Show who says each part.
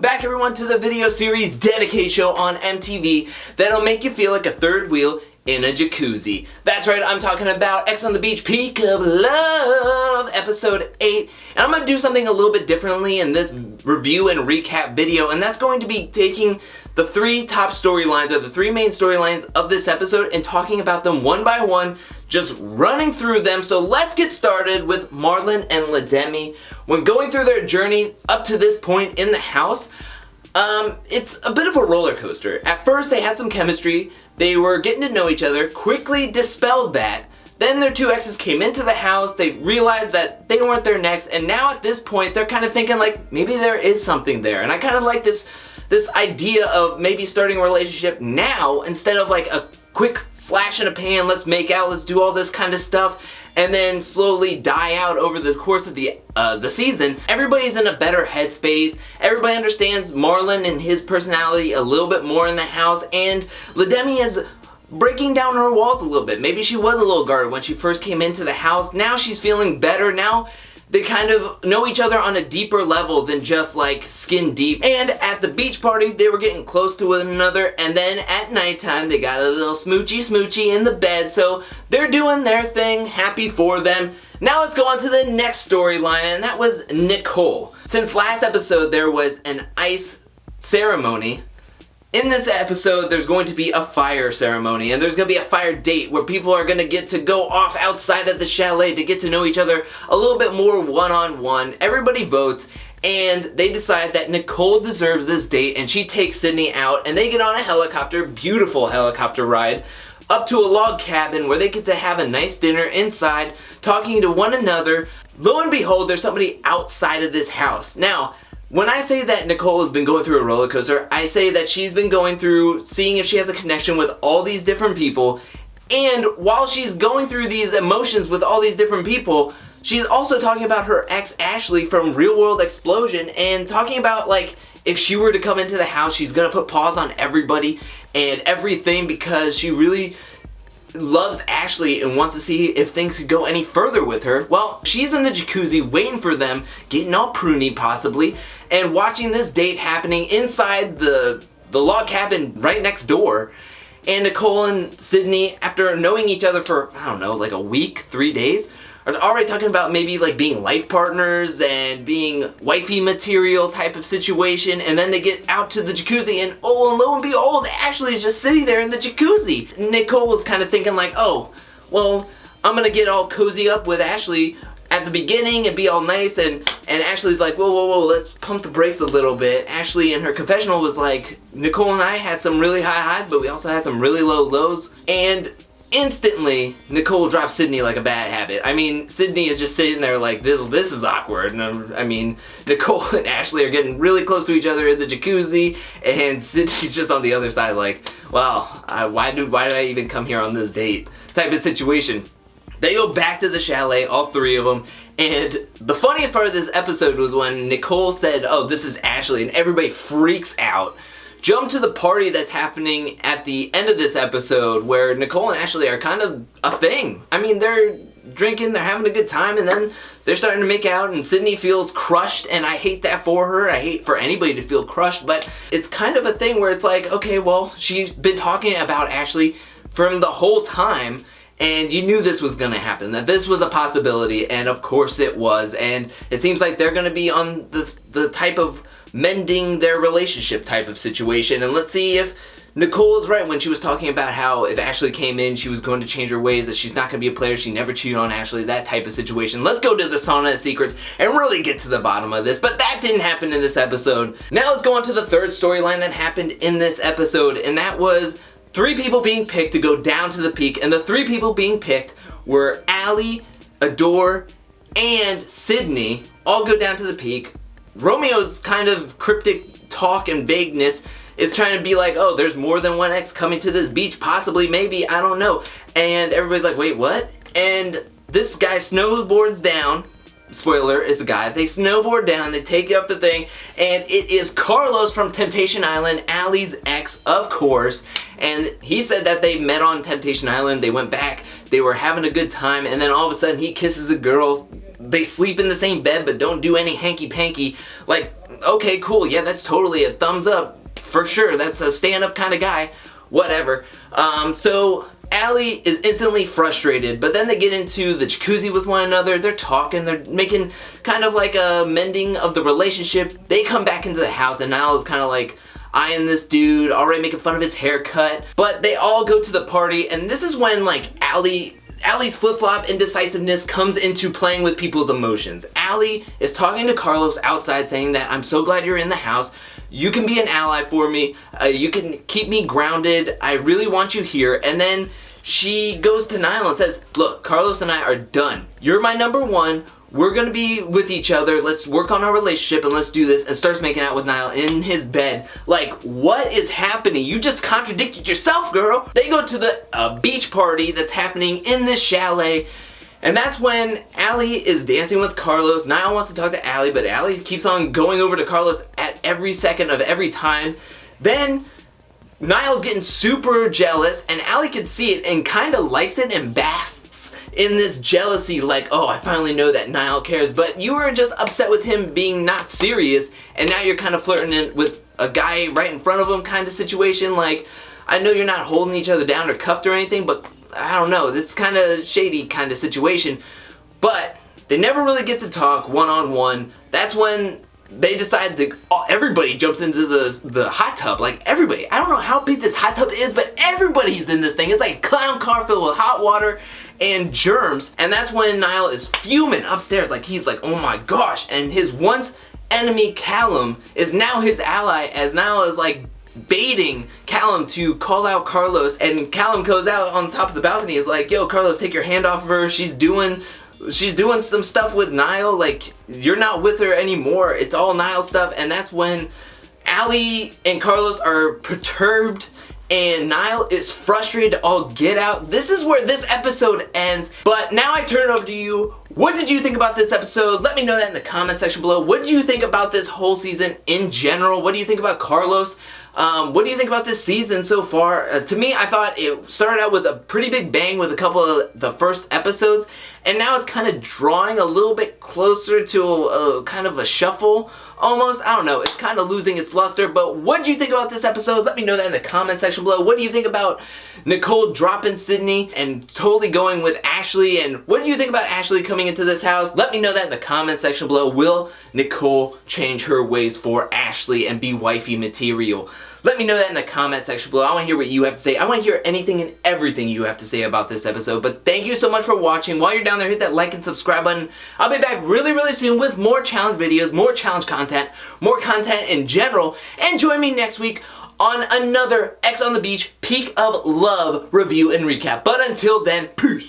Speaker 1: back everyone to the video series dedicated show on MTV that'll make you feel like a third wheel in a jacuzzi. That's right, I'm talking about X on the Beach Peak of Love, episode 8. And I'm going to do something a little bit differently in this review and recap video, and that's going to be taking the three top storylines, or the three main storylines of this episode, and talking about them one by one, just running through them. So let's get started with Marlon and La Demi. When going through their journey up to this point in the house, it's a bit of a roller coaster. At first they had some chemistry, they were getting to know each other, quickly dispelled that. Then their two exes came into the house, they realized that they weren't their next, and now at this point they're kind of thinking like, maybe there is something there. And I kind of like this idea of maybe starting a relationship now instead of like a quick flash in a pan, let's make out, let's do all this kind of stuff, and then slowly die out over the course of the season. Everybody's in a better headspace. Everybody understands Marlon and his personality a little bit more in the house, and La Demi is breaking down her walls a little bit. Maybe she was a little guarded when she first came into the house. Now she's feeling better. Now they kind of know each other on a deeper level than just like skin deep. And at the beach party, they were getting close to one another, and then at nighttime, they got a little smoochy in the bed, so they're doing their thing, happy for them. Now let's go on to the next storyline, and that was Nicole. Since last episode, there was an ice ceremony. In this episode, there's going to be a fire ceremony, and there's going to be a fire date where people are going to get to go off outside of the chalet to get to know each other a little bit more one-on-one. Everybody votes, and they decide that Nicole deserves this date, and she takes Sidney out, and they get on a helicopter, beautiful helicopter ride, up to a log cabin where they get to have a nice dinner inside, talking to one another. Lo and behold, there's somebody outside of this house. Now, when I say that Nicole has been going through a roller coaster, I say that she's been going through seeing if she has a connection with all these different people, and while she's going through these emotions with all these different people, she's also talking about her ex Ashely from Real World Explosion, and talking about like if she were to come into the house, she's gonna put pause on everybody and everything because she really loves Ashely and wants to see if things could go any further with her. Well, she's in the jacuzzi waiting for them, getting all pruny possibly, and watching this date happening inside the log cabin right next door. And Nicole and Sidney, after knowing each other for, I don't know, like a week, 3 days, are already talking about maybe like being life partners and being wifey material type of situation. And then they get out to the jacuzzi, and oh, and lo and behold, Ashely is just sitting there in the jacuzzi. Nicole was kind of thinking like, oh, well, I'm gonna get all cozy up with Ashely at the beginning and be all nice, and Ashley's like, whoa, let's pump the brakes a little bit. Ashely in her confessional was like, Nicole and I had some really high highs, but we also had some really low lows. And instantly, Nicole drops Sidney like a bad habit. I mean, Sidney is just sitting there like, this is awkward. And I mean, Nicole and Ashely are getting really close to each other in the jacuzzi, and Sidney's just on the other side like, wow, why did I even come here on this date? Type of situation. They go back to the chalet, all three of them, and the funniest part of this episode was when Nicole said, oh, this is Ashely, and everybody freaks out. Jump to the party that's happening at the end of this episode where Nicole and Ashely are kind of a thing. I mean, they're drinking, they're having a good time, and then they're starting to make out, and Sidney feels crushed, and I hate that for her. I hate for anybody to feel crushed, but it's kind of a thing where it's like, okay, well, she's been talking about Ashely from the whole time, and you knew this was gonna happen, that this was a possibility, and of course it was, and it seems like they're gonna be on the type of mending their relationship type of situation. And let's see if Nicole is right when she was talking about how if Ashely came in, she was going to change her ways, that she's not going to be a player, she never cheated on Ashely, that type of situation. Let's go to the sauna of secrets and really get to the bottom of this, but that didn't happen in this episode. Now let's go on to the third storyline that happened in this episode, and that was 3 people being picked to go down to the peak, and the 3 people being picked were Allie, Adore, and Sidney. All go down to the peak. Romeo's kind of cryptic talk and vagueness is trying to be like, oh, there's more than one ex coming to this beach, possibly, maybe, I don't know. And everybody's like, wait, what? And this guy snowboards down. Spoiler, it's a guy. They snowboard down, they take up the thing, and it is Carlos from Temptation Island, Allie's ex, of course. And he said that they met on Temptation Island, they went back, they were having a good time, and then all of a sudden he kisses a girl. They sleep in the same bed but don't do any hanky-panky. Like, okay, cool, yeah, that's totally a thumbs up, for sure, that's a stand-up kind of guy, whatever. So Allie is instantly frustrated, but then they get into the jacuzzi with one another, they're talking, they're making kind of like a mending of the relationship. They come back into the house and Niall is kind of like eyeing this dude, already making fun of his haircut, but they all go to the party, and this is when like Allie's flip-flop indecisiveness comes into playing with people's emotions. Allie is talking to Carlos outside saying that, I'm so glad you're in the house. You can be an ally for me. You can keep me grounded. I really want you here. And then she goes to Niall and says, look, Carlos and I are done. You're my number one. We're gonna be with each other. Let's work on our relationship and let's do this. And starts making out with Niall in his bed. Like, what is happening? You just contradicted yourself, girl. They go to the beach party that's happening in this chalet. And that's when Allie is dancing with Carlos. Niall wants to talk to Allie, but Allie keeps on going over to Carlos at every second of every time. Then Niall's getting super jealous, and Allie can see it and kind of likes it and basks in this jealousy, like, oh, I finally know that Niall cares. But you were just upset with him being not serious, and now you're kind of flirting with a guy right in front of him kind of situation. Like, I know you're not holding each other down or cuffed or anything, but I don't know, it's kind of shady kind of situation. But they never really get to talk one-on-one. That's when they decide to, everybody jumps into the hot tub, like everybody. I don't know how big this hot tub is, but everybody's in this thing. It's like a clown car filled with hot water and germs. And that's when Niall is fuming upstairs, like he's like, oh my gosh. And his once enemy Callum is now his ally, as Niall is like baiting Callum to call out Carlos, and Callum goes out on top of the balcony, is like, yo, Carlos, take your hand off of her, she's doing some stuff with Niall, like, you're not with her anymore, it's all Niall stuff. And that's when Allie and Carlos are perturbed, and Niall is frustrated to all get out. This is where this episode ends, but now I turn it over to you. What did you think about this episode? Let me know that in the comment section below. What did you think about this whole season in general? What do you think about Carlos? What do you think about this season so far? To me, I thought it started out with a pretty big bang with a couple of the first episodes, and now it's kind of drawing a little bit closer to a kind of a shuffle almost. I don't know, it's kind of losing its luster. But what do you think about this episode? Let me know that in the comment section below. What do you think about Nicole dropping Sidney and totally going with Ashely? And what do you think about Ashely coming into this house? Let me know that in the comment section below. Will Nicole change her ways for Ashely and be wifey material? Let me know that in the comment section below. I want to hear what you have to say. I want to hear anything and everything you have to say about this episode. But thank you so much for watching. While you're down there, hit that like and subscribe button. I'll be back really, really soon with more challenge videos, more challenge content, more content in general. And join me next week on another X on the Beach Peak of Love review and recap. But until then, peace.